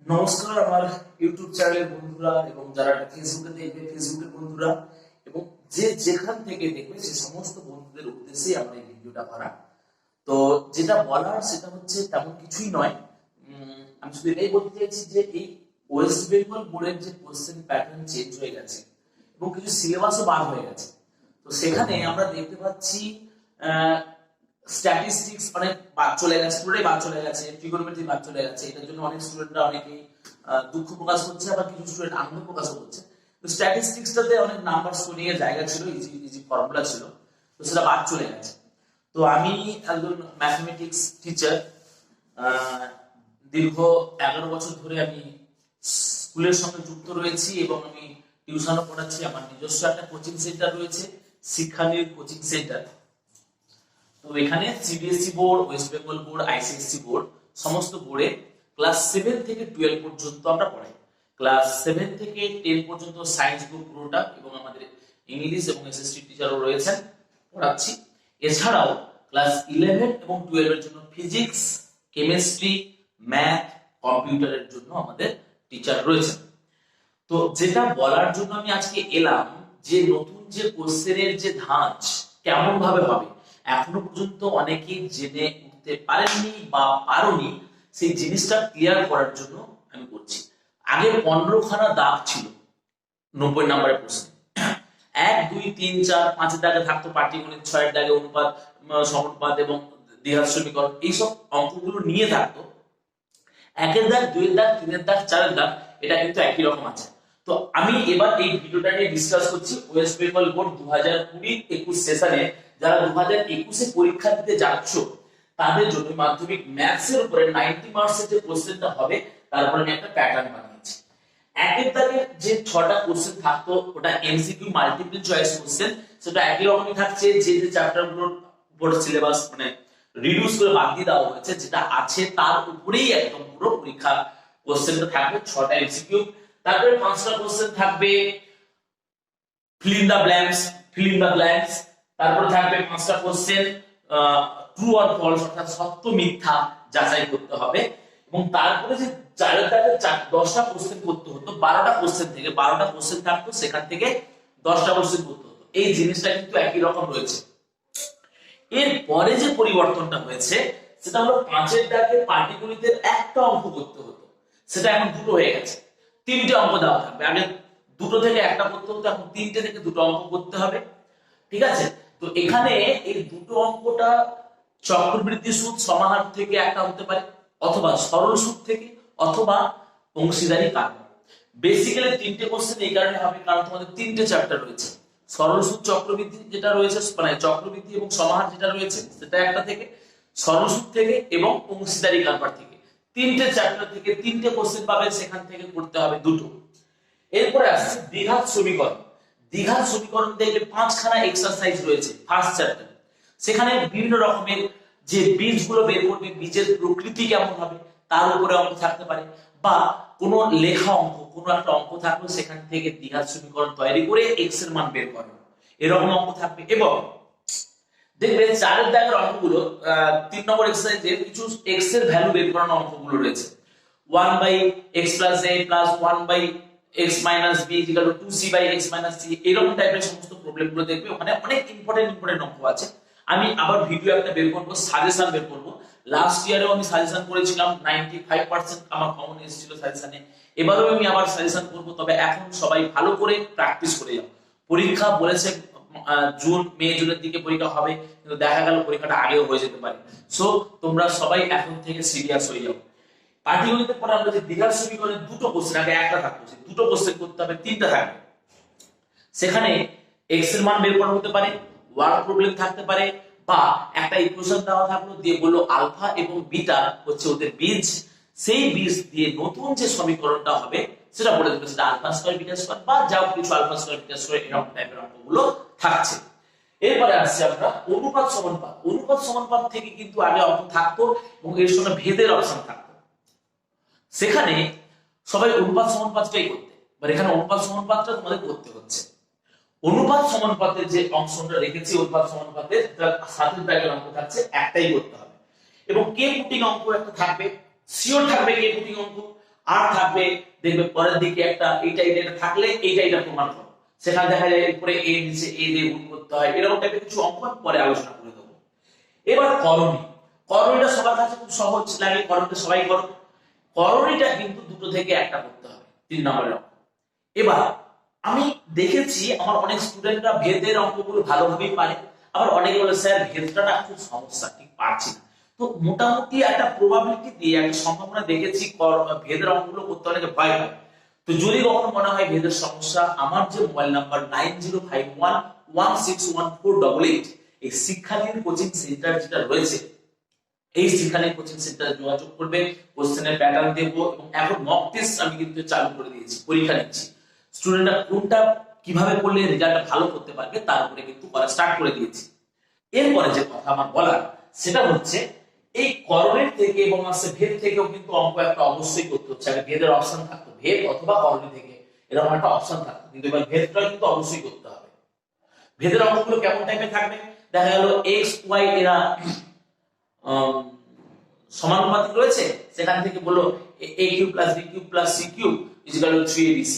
নমস্কার আমার ইউটিউব চ্যানেলের বন্ধুরা এবং যারা ফেসবুকে দেখবে ফেসবুকের বন্ধুরা এবং যে যেখান থেকে দেখবে সে সমস্ত বন্ধুদের উদ্দেশ্যে আমার এই ভিডিওটা করা। তো যেটা বলার সেটা হচ্ছে তেমন কিছুই নয়। আমি শুধু এটাই বলতে চাইছি যে এই ওয়েস্ট বেঙ্গল বোর্ডের যে কোশ্চেন প্যাটার্ন চেঞ্জ হয়ে গেছে এবং কিছু সিলেবাসও বাদ হয়ে গেছে। তো সেখানে আমরা দেখতে পাচ্ছি স্ট্যাটিস্টিক্স অনেক বাদ চলে গেছে, পুরোটাই বাদ চলে গেছে, ট্রিগোনোমেট্রি বাদ চলে গেছে। এটার জন্য অনেক স্টুডেন্টরা অনেকেই দুঃখ প্রকাশ করছে, আবার কিছু স্টুডেন্ট আনন্দ প্রকাশ করছে। তো স্ট্যাটিস্টিক্সটাতে অনেক নাম্বার স্কোরিং এর জায়গা ছিল, ইজি ইজি ফর্মুলা ছিল, তো সেটা বাদ চলে গেছে। তো আমি একজন ম্যাথমেটিক্স টিচার, দীর্ঘ 11 বছর ধরে আমি স্কুলের সঙ্গে যুক্ত রয়েছি এবং আমি টিউশনও পড়াচ্ছি। আমার নিজস্ব একটা কোচিং সেন্টার রয়েছে, শিক্ষানীর কোচিং সেন্টার। তো এখানে CBSE board, West Bengal board, ICSE board, সমস্ত বোর্ডে ক্লাস 7 থেকে 12 পর্যন্ত আমরা পড়াই। ক্লাস 7 থেকে 10 পর্যন্ত সায়েন্স গ্রুপ পুরোটা, এবং আমাদের ইংলিশ এবং এসএসটি টিচারও রয়েছেন, পড়াচ্ছি। এছাড়াও ক্লাস 11 এবং 12 এর জন্য ফিজিক্স, কেমিস্ট্রি, ম্যাথ, কম্পিউটারের জন্য আমাদের টিচার রয়েছে। তো যেটা বলার জন্য আমি আজকে এলাম, যে নতুন যে কোশ্চেনের যে ধাঁচ কেমন ভাবে হবে এখনো পর্যন্ত অনেকেই জেনে উঠতে পারেননি বা পারোনি, সেই জিনিসটা ক্লিয়ার করার জন্য আমি করছি। আগে 15খানা দাগ ছিল 90 নম্বরের প্রশ্নে। 1 2 3 4 5 এর দাগে থাকতো পাটিগণিত, 6 এর দাগে অনুপাত, সমানুপাত এবং দ্বিঘাত সমীকরণ, এইসব অঙ্কগুলো নিয়ে থাকতো। 1 এর দাগ, 2 এর দাগ, 3 এর দাগ, 4 এর দাগ, এটা কিন্তু একই রকম আছে। তো আমি এবার এই ভিডিওটা নিয়ে ডিসকাস করছি ওয়েস্ট বেঙ্গল বোর্ড 2020-21 সেশনে যারা 2021 এ পরীক্ষা দিতে যাচ্ছ তাদের জন্য মাধ্যমিক ম্যাথস এর উপরে 90 মার্কসের যে কোশ্চেনটা হবে তারপর আমি একটা প্যাটার্ন বানিয়েছি। একের দাগের যে 6টা কোশ্চেন থাকতো ওটা এমসিকিউ মাল্টিপল চয়েস কোশ্চেন, সেটা একই রকমই থাকছে। যে যে চ্যাপ্টারগুলোর উপর সিলেবাস মানে রিডিউস করে বাদ দিয়ে দেওয়া হয়েছে, যেটা আছে তার উপরেই একদম পুরো পরীক্ষা কোশ্চেনটা থাকবে। 6টা এমসিকিউ, তারপরে 5টা কোশ্চেন থাকবে ফিল ইন দা ব্ল্যাঙ্কস, তারপর থাকবে 5টা কোশ্চেন ট্রু অর ফলস, অর্থাৎ সত্য মিথ্যা যাচাই করতে হবে। এবং তারপরে যে 4 দাগের 10টা কোশ্চেন করতে হতো, 12টা কোশ্চেন থেকে 12টা কোশ্চেন থাকতো, সেখান থেকে 10টা কোশ্চেন করতে হতো। এই জিনিসটা কিন্তু একই রকম রয়েছে। এর পরে যে পরিবর্তনটা হয়েছে সেটা হলো 5 দাগের পাটিগণিতের একটা অঙ্ক করতে হতো, সেটা এখন 2টো হয়ে গেছে। 3টে অঙ্ক দেওয়া থাকবে, আগে 2টো থেকে একটা করতে হতো, এখন 3টে থেকে 2টো অঙ্ক করতে হবে। ঠিক আছে? তো এখানে এই 2টো অঙ্কটা চক্রবৃদ্ধি সুদ সমাহার থেকে একটা হতে পারে, অথবা সরল সুদ থেকে, অথবা অংশীদারি কারবার। বেসিক্যালি 3টে কোশ্চেন এই কারণে হবে কারণ তোমাদের 3টে চ্যাপ্টার রয়েছে। সরল সুদ চক্রবৃদ্ধি যেটা রয়েছে, মানে চক্রবৃদ্ধি এবং সমাহার যেটা রয়েছে সেটা একটা থেকে, সরল সুদ থেকে এবং অংশীদারি কারবার থেকে। 3টে চ্যাপ্টার থেকে 3টে কোশ্চেন পাবে, সেখান থেকে করতে হবে 2টো। এরপরে আসছে দ্বিঘাত সমীকরণ। দ্বিঘাত সমীকরণ দেখলে 5খানা এক্সারসাইজ রয়েছে ফার্স্ট চ্যাপ্টার। সেখানে বিভিন্ন রকমের যে বীজগুলো বের করবে, বীজের প্রকৃতি কেমন হবে তার উপরে অঙ্ক থাকতে পারে, বা কোনো লেখা অঙ্ক, কোনো একটা অঙ্ক থাকবে, সেখান থেকে দ্বিঘাত সমীকরণ তৈরি করে এক্স এর মান বের করো, এরকম অঙ্ক থাকবে। এবং দেখবে 4 দাগের অঙ্কগুলো 3 নম্বর এক্সারসাইজে কিছু এক্স এর ভ্যালু বের করানোর অঙ্কগুলো রয়েছে। 1/x + a + 1/x - b = 2c/x - c, এরকম টাইপের সমস্ত প্রবলেমগুলো দেখবে। ওখানে অনেক ইম্পর্টেন্ট অঙ্ক আছে। আমি আবার ভিডিও একটা বের করব, সাজেশন বের করব। লাস্ট ইয়ারেও আমি সাজেশন করেছিলাম, 95% আমার কমন এসেছিল সাজেশনে। এবারেও আমি আবার সাজেশন করব, তবে এখন সবাই ভালো করে প্র্যাকটিস করে যাও। পরীক্ষা বলেছে জুনের দিকে পরীক্ষা হবে, কিন্তু দেখা গেল পরীক্ষাটা আগেও হয়ে যেতে পারে। সো তোমরা সবাই এখন থেকে সিরিয়াস হয়ে যাও। পাটিগণিতের পরে আমরা যে দ্বিঘাত সমীকরণের 2টো কোশ্চেন, আগে একটা থাকতো, সেই 2টো কোশ্চেন করতে হবে, 3টা থাকবে। সেখানে এক্স এর মান বের করা হতে পারে, ওয়ার্ড প্রবলেম থাকতে পারে, বা একটা ইকুয়েশন দেওয়া থাকলো, দিয়ে বললো আলফা এবং বিটা হচ্ছে ওদের বীজ, সেই বীজ দিয়ে নতুন যে সমীকরণটা হবে সেটা বলে দেবে, সেটা আলফা স্কয়ার বিটা স্কয়ার বা যাও কিছু আলফা স্কয়ার বিটা স্কয়ার, এরকম টাইপের অঙ্কগুলো থাকছে। এরপরে আসছে আমরা অনুপাত সমানুপাত। অনুপাত সমানুপাত থেকে কিন্তু আগে অঙ্ক থাকতো এবং এর সঙ্গে ভেদের অপশন থাকতো। সেখানে সবাই অনুপাত সমানুপাতটাই করতে, এবার এখানে অনুপাত সমানুপাতটা তোমাদের করতে হচ্ছে। অনুপাত সমানুপাতের যে অংশটা রেখেছি, অনুপাত সমানুপাতের 7 দাগের অঙ্ক থাকছে, একটাই করতে হবে। এবং কে পুটিং অঙ্ক একটা থাকবে, শিওর থাকবে কে পুটিং অঙ্ক। আর থাকবে দেখবে পরের দিকে একটা এটা থাকলে এটা প্রমাণ করো, সেখানে দেখা যায় উপরে এ নিচে এ দিয়ে গুণ করতে হয়, এরকম টাইপের কিছু অঙ্ক পরে আলোচনা করে দেবো। এবার করণী, করণীটা সবার কাছে খুব সহজ লাগে, করণীটা সবাই করো। করণীটা কিন্তু দুটো থেকে একটা করতে হবে, 3 নম্বরের অঙ্ক। এবার আমি দেখেছি আমার অনেক স্টুডেন্টরা ভেদের অঙ্কগুলো ভালোভাবেই পারে, আবার অনেকে বলে স্যার ভেদটা না খুব সমস্যা, ঠিক পারছি না। তো মোটামুটি একটা প্রবাবিলিটি দিয়ে একটা সম্ভাবনা দেখেছি ভেদের অঙ্কগুলো করতে অনেকে ভয় পায়। তো যদি কখনো মনে হয় ভেদের সমস্যা, আমার যে মোবাইল নাম্বার 9051161488 এই শিক্ষানীর কোচিং সেন্টার যেটা রয়েছে, এই শিক্ষানীর কোচিং সেন্টারে যোগাযোগ করবে, কোশ্চেনের প্যাটার্ন দেব এবং এখন মক টেস্ট আমি কিন্তু চালু করে দিয়েছি, পরীক্ষা নিচ্ছি। স্টুডেন্টরা কোনটা কিভাবে করলে রেজাল্টটা ভালো করতে পারবে তার উপরে কিন্তু করা স্টার্ট করে দিয়েছি। এরপরে যে কথা আমার বলার সেটা হচ্ছে এই করণের থেকে এবং ভেদ থেকেও কিন্তু অঙ্ক একটা অবশ্যই করতে হচ্ছে। আগে ভেদের অপশন থাকতো, ভেদ অথবা করণী থেকে এরকম একটা অপশন থাকতো, কিন্তু এবার ভেদটা কিন্তু অবশ্যই করতে হবে। ভেদের অঙ্কগুলো কেমন টাইপের থাকবে, দেখা গেল এক্স ওয়াই এরা সমানুপাতিক রয়েছে, সেখান থেকে বললো a cube plus b cube plus c cube equal to 3abc,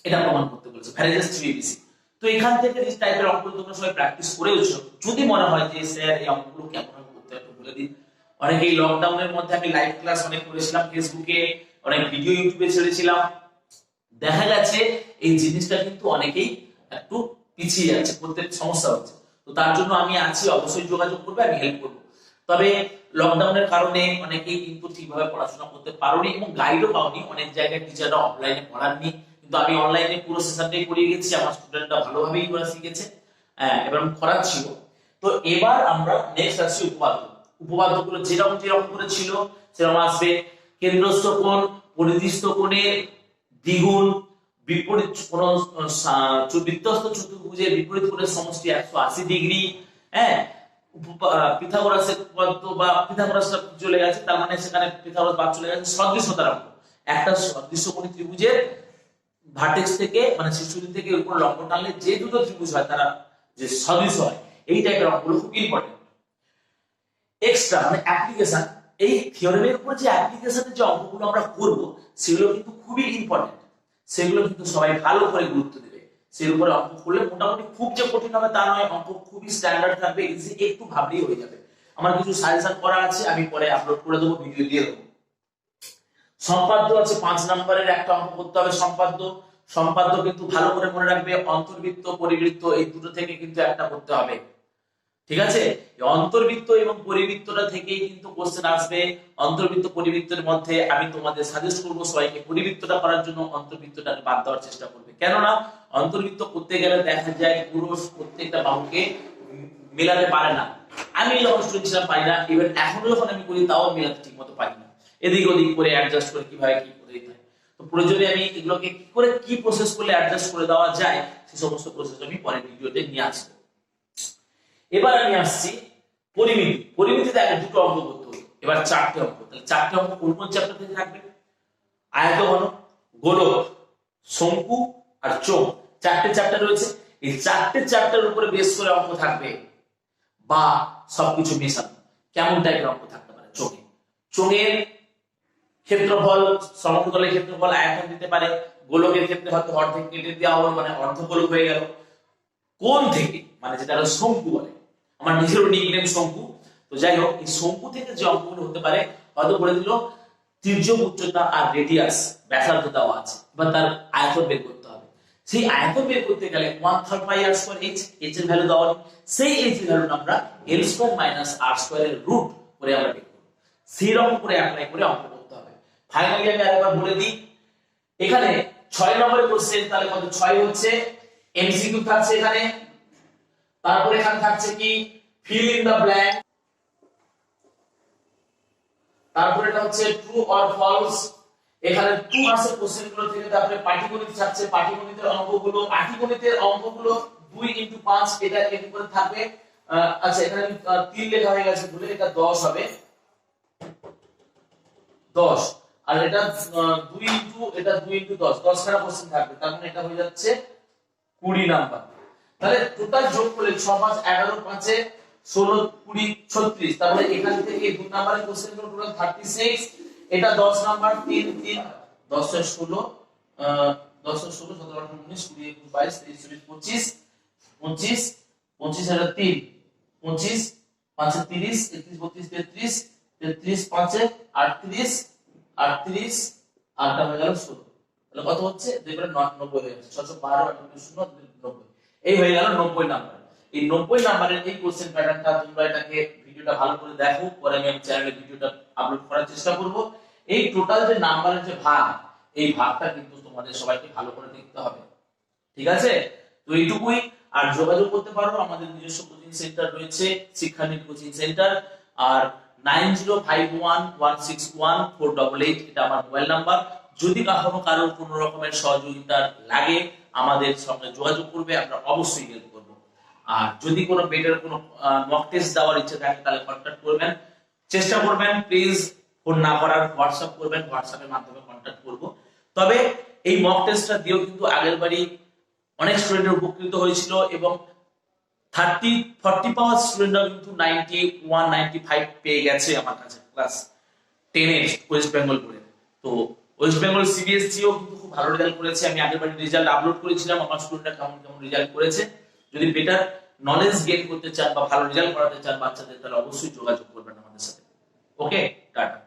এটা প্রমাণ করতে বলেছে, ভ্যারিয়েন্স 3abc। তো এখান থেকে এই টাইপের অঙ্কগুলো তোমরা সবাই প্র্যাকটিস করেছো। যদি মনে হয় যে স্যার এই অঙ্কগুলো কেমন করতে একটু বলে দিন। অনেকেই লকডাউনের মধ্যে আমি লাইভ ক্লাস অনেক করেছিলাম, ফেসবুকে অনেক ভিডিও ইউটিউবে ছেড়েছিলাম, দেখা গেছে এই জিনিসটা কিন্তু অনেকেই একটু পিছিয়ে যাচ্ছে, করতে সমস্যা হচ্ছে। তো তার জন্য আমি আছি, অবশ্যই যোগাযোগ করবে, আমি হেল্প করবো। তবে লকডাউনের কারণে অনেকেই কিন্তু ঠিকভাবে পড়াশোনা করতে পারোনি এবং গাইডও পাওনি, অনেক জায়গায় টিচাররা অফলাইনে পড়াননি, কিন্তু আমি অনলাইনে পুরো সেশনটাই করিয়ে গেছি, আমার স্টুডেন্টরা ভালোভাবেই পড়া শিখেছে এবং করাচ্ছিল। তো এবার আমরা নেক্সট আসছি উপপাদ্য। উপপাদ্যগুলো যেরকম যেরকম করে ছিল সেরকম আসবে। কেন্দ্রস্থ কোণ পরিধিস্থ কোণের দ্বিগুণ, বিপরীত কোণ বৃত্তস্থ চতুর্ভুজের বিপরীত কোণের সমষ্টি 180 ডিগ্রি। হ্যাঁ, পিথাগোরাসের উপপাদ্য বা পিথাগোরাসটা চলে গেছে, তার মানে সেখানে পিথাগোরাস বাদ চলে গেছে। সদৃশতার অঙ্ক, একটা সদৃশকোণী ত্রিভুজের ভার্টেক্স থেকে মানে শীর্ষবিন্দু থেকে উপর লম্ব টানলে যে দুটো ত্রিভুজ হয় তারা যে সদৃশ হয়, এই টাইপের অঙ্কগুলো খুব ইম্পর্টেন্ট। এক্সট্রা মানে অ্যাপ্লিকেশন, এই থিওরেমের উপর যে অ্যাপ্লিকেশনের যে অঙ্কগুলো আমরা করব সেগুলো কিন্তু খুবই ইম্পর্টেন্ট, সেগুলো কিন্তু সবাই ভালো করে গুরুত্ব দেবে। সেই উপরে অঙ্ক করলে মোটামুটি খুব যে কঠিন হবে তা নয়, অঙ্ক খুবই স্ট্যান্ডার্ড থাকবে, ইজি, একটু ভাবলেই হয়ে যাবে। আমার কিছু সাজেশন করা আছে, আমি পরে আপলোড করে দেবো, ভিডিও দিয়ে দেবো। সম্পাদ্য আছে 5 নম্বরের একটা অঙ্ক করতে হবে। সম্পাদ্য কিন্তু ভালো করে মনে রাখবে, অন্তর্বৃত্ত পরিবৃত্ত এই দুটো থেকে কিন্তু একটা করতে হবে, ঠিক আছে? অন্তর্বৃত্ত এবং পরিবৃত্তটা থেকেই কিন্তু কোশ্চেন আসবে। অন্তর্বৃত্ত পরিবৃত্তের মধ্যে আমি তোমাদের সাজেস্ট করব সবাইকে পরিবৃত্তটা করার জন্য অন্তর্বৃত্তটাকে বাদ দেওয়ার চেষ্টা করবে, কেননা অন্তর্বৃত্ত করতে গেলে দেখা যায় পুরো প্রত্যেকটা বাহুকে মেলাতে পারে না। আমি যখন স্টুডেন্ট ছিলাম পারি না, ইভেন এখনো যখন আমি করি তাও মেলাতে ঠিক মতো পারি না, এদিক ওদিক করে অ্যাডজাস্ট করে কিভাবে কি করে দিতে হয়। তো প্রয়োজনে আমি এগুলোকে কি করে কি প্রসেস করলে অ্যাডজাস্ট করে দেওয়া যায় সেই সমস্ত প্রসেস আমি পরের ভিডিওতে নিয়ে আসবো। এবার আমি আসছি পরিমিতি। পরিমিতিতে আগে দুটো অঙ্ক করতে হবে, এবার 4টে অঙ্ক। তাহলে 4টে অঙ্ক কোন কোন চ্যাপ্টার থেকে থাকবে? আয়তঘন, গোলক, শঙ্কু আর চোঙ, 4টে চ্যাপ্টার রয়েছে। এই 4টে চ্যাপ্টারের উপরে বেস করে অঙ্ক থাকবে বা সবকিছু মেশানো। কেমন টাইপের অঙ্ক থাকতে পারে? চোঙের ক্ষেত্রফল, সমতলের ক্ষেত্রফল আয়তন দিতে পারে। গোলকের ক্ষেত্রে হয়তো অর্ধেক কেটে দেওয়া হলো, মানে অর্ধগোলক হয়ে গেল। কোণ থেকে মানে যেটা শঙ্কু বলে, আমার নিজেরও নিকনেম শঙ্কু। তো যাই হোক, এই শঙ্কু থেকে যে অঙ্কগুলো হতে পারে, হয়তো বলে দিল তির্যক উচ্চতা আর রেডিয়াস ব্যাসার্ধ দেওয়া আছে, এবার তার আয়তন বের করতে হবে। সেই আয়তন বের করতে গেলে 1/3 পাই আর স্কয়ার h, h এর ভ্যালু দেওয়া, সেই h এর ভ্যালু আমরা l square minus r square এর রুট করে আমরা বের করব। সেই রকম করে অ্যাপ্লাই করে অঙ্ক করতে হবে। ফাইনালি আমি আরেকবার বলে দিই, এখানে 6 নম্বরের কোশ্চেন, তাহলে কত? 6 হচ্ছে এমসিকিউ থাকছে এখানে। তারপরে এখানে থাকছে কি ফিল ইন দা ব্ল্যাঙ্ক, তারপরে এটা হচ্ছে ট্রু অর ফলস। এখানে 2 মার্কসের কোশ্চেনগুলো থেকে তারপরে পাটিগণিত থাকছে, পাটিগণিতের অঙ্কগুলো 2 × 5 এটা এর উপরে থাকবে। আচ্ছা, এখানে 3 লেখা হয়ে গেছে ভুলে, এটা 10 হবে, 10। আর এটা 2 × 10 খানা কোশ্চেন থাকবে, তার মানে এটা হয়ে যাচ্ছে 20 নাম্বার। তাহলে টোটাল যোগ করলে 6 5 11 5 16 20 36, তারপরে এখান থেকে 2 নাম্বারের কোশ্চেন টোটাল 36, এটা 10 নাম্বার, 3 3 10 6 16 10 6 16 17 18 19 20 21 22 23 24 25 25 আর 3 25 5 30 31 32 33 33 5 38 38 আটটা হয়ে গেল 16। তাহলে কত হচ্ছে? দেখবেন 90 হয়ে যাচ্ছে। 612 0 90 এই হয়ে গেল 90 নাম্বার। এই 90 নাম্বারের এই কোশ্চেন প্যাটার্নটা তোমরা এটাকে ভিডিওটা ভালো করে দেখো, পরে আমি চ্যানেলে ভিডিওটা আপলোড করার চেষ্টা করব। এই টোটাল যে নাম্বারের যে ভাগ, এই ভাগটা কিন্তু তোমাদের সবাইকে ভালো করে দেখতে হবে, ঠিক আছে? তো এইটুকুই। আর যোগাযোগ করতে পারো, আমাদের নিজস্ব কোচিং সেন্টার রয়েছে, শিক্ষানীতি কোচিং সেন্টার। আর 9051161488 এটা আমার মোবাইল নাম্বার। যদি কখনো কারোর কোনো রকমের সহযোগিতা লাগে আমাদের সঙ্গে যোগাযোগ করবে, আমরা অবশ্যই হেল্প করব। আর যদি কোনো বেটার কোনো মক টেস্ট দেওয়ার ইচ্ছে থাকে তাহলে কন্টাক্ট করবেন, চেষ্টা করবেন প্লিজ ফোন না করার, হোয়াটসঅ্যাপ করবেন, হোয়াটসঅ্যাপের মাধ্যমে কন্টাক্ট করব। তবে এই মক টেস্টটা দিয়েও কিন্তু আগের বারই অনেক স্টুডেন্ট উপকৃত হয়েছিল এবং 40 পাওয়ার স্টুডেন্টরা কিন্তু 91 95 পেয়ে গেছে আমার কাছে ক্লাস 10 এর ওয়েস্ট বেঙ্গল বোর্ডে। তো ওয়েস্ট বেঙ্গল সিবিএসসিও কিন্তু খুব ভালো রেজাল্ট করেছে। আমি আগের বারে রেজাল্ট আপলোড করেছিলাম, আমার স্টুডেন্টরা কেমন কেমন রেজাল্ট করেছে। যদি বেটার নলেজ গেইন করতে চান বা ভালো রেজাল্ট করাতে চান বাচ্চাদের, তাহলে অবশ্যই যোগাযোগ করবেন আমাদের সাথে। ওকে, টাটা।